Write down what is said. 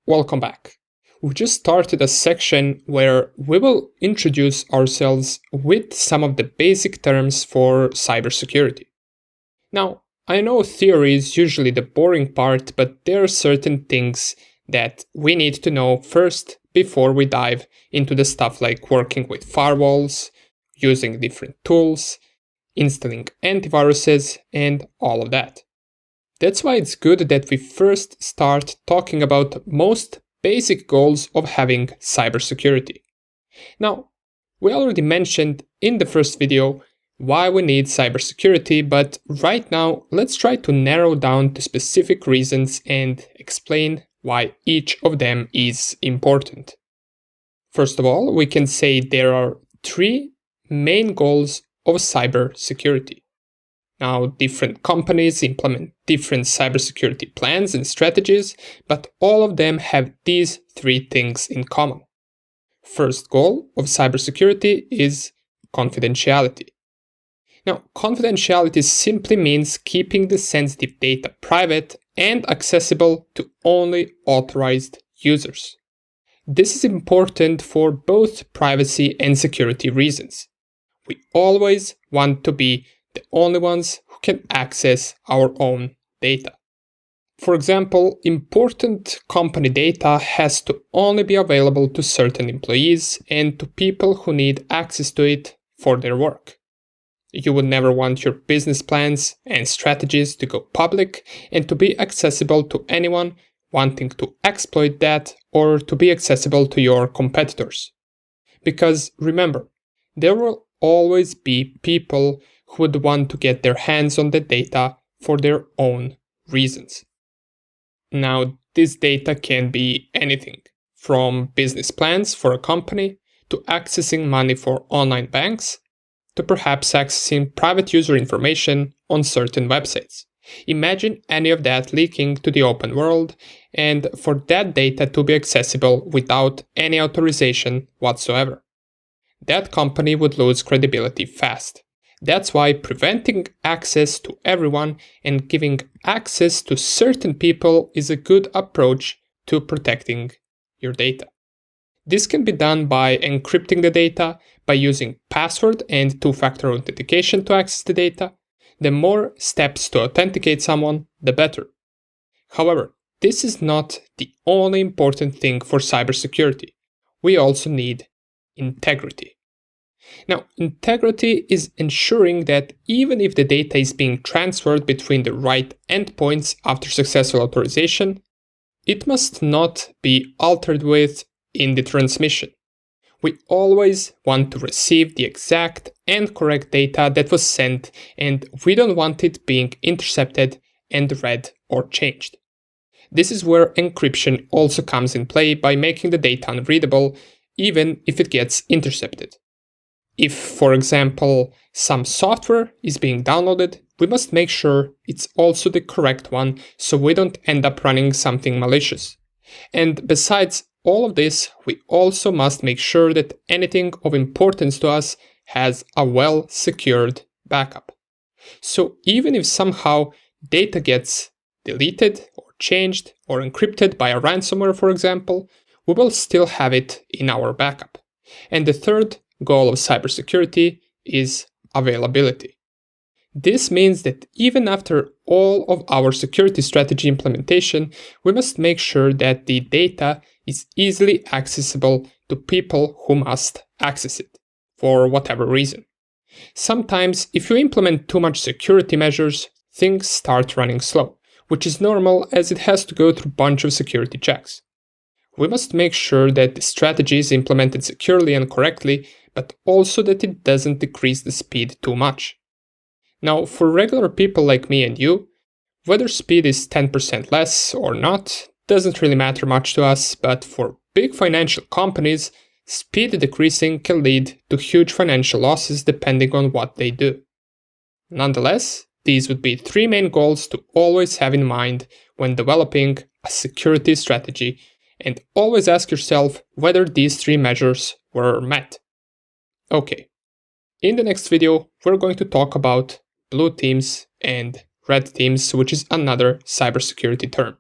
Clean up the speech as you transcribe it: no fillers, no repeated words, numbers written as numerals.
Welcome back. We just started a section where we will introduce ourselves with some of the basic terms for cybersecurity. Now, I know theory is usually the boring part, but there are certain things that we need to know first before we dive into the stuff like working with firewalls, using different tools, installing antiviruses, and all of that. That's why it's good that we first start talking about most basic goals of having cybersecurity. Now, we already mentioned in the first video why we need cybersecurity, but right now let's try to narrow down to specific reasons and explain why each of them is important. First of all, we can say there are three main goals of cybersecurity. Now, different companies implement different cybersecurity plans and strategies, but all of them have these three things in common. First goal of cybersecurity is confidentiality. Now, confidentiality simply means keeping the sensitive data private and accessible to only authorized users. This is important for both privacy and security reasons. We always want to be the only ones who can access our own data. For example, important company data has to only be available to certain employees and to people who need access to it for their work. You would never want your business plans and strategies to go public and to be accessible to anyone wanting to exploit that or to be accessible to your competitors. Because remember, there will always be people who would want to get their hands on the data for their own reasons. Now, this data can be anything from business plans for a company to accessing money for online banks to perhaps accessing private user information on certain websites. Imagine any of that leaking to the open world and for that data to be accessible without any authorization whatsoever. That company would lose credibility fast. That's why preventing access to everyone and giving access to certain people is a good approach to protecting your data. This can be done by encrypting the data, by using password and two-factor authentication to access the data. The more steps to authenticate someone, the better. However, this is not the only important thing for cybersecurity. We also need integrity. Now, integrity is ensuring that even if the data is being transferred between the right endpoints after successful authorization, it must not be altered with in the transmission. We always want to receive the exact and correct data that was sent, and we don't want it being intercepted and read or changed. This is where encryption also comes in play by making the data unreadable, even if it gets intercepted. If, for example, some software is being downloaded, we must make sure it's also the correct one so we don't end up running something malicious. And besides all of this, we also must make sure that anything of importance to us has a well-secured backup. So even if somehow data gets deleted or changed or encrypted by a ransomware, for example, we will still have it in our backup. And the third goal of cybersecurity is availability. This means that even after all of our security strategy implementation, we must make sure that the data is easily accessible to people who must access it, for whatever reason. Sometimes, if you implement too much security measures, things start running slow, which is normal as it has to go through a bunch of security checks. We must make sure that the strategy is implemented securely and correctly, but also that it doesn't decrease the speed too much. Now, for regular people like me and you, whether speed is 10% less or not doesn't really matter much to us, but for big financial companies, speed decreasing can lead to huge financial losses depending on what they do. Nonetheless, these would be three main goals to always have in mind when developing a security strategy, and always ask yourself whether these three measures were met. Okay, in the next video, we're going to talk about blue teams and red teams, which is another cybersecurity term.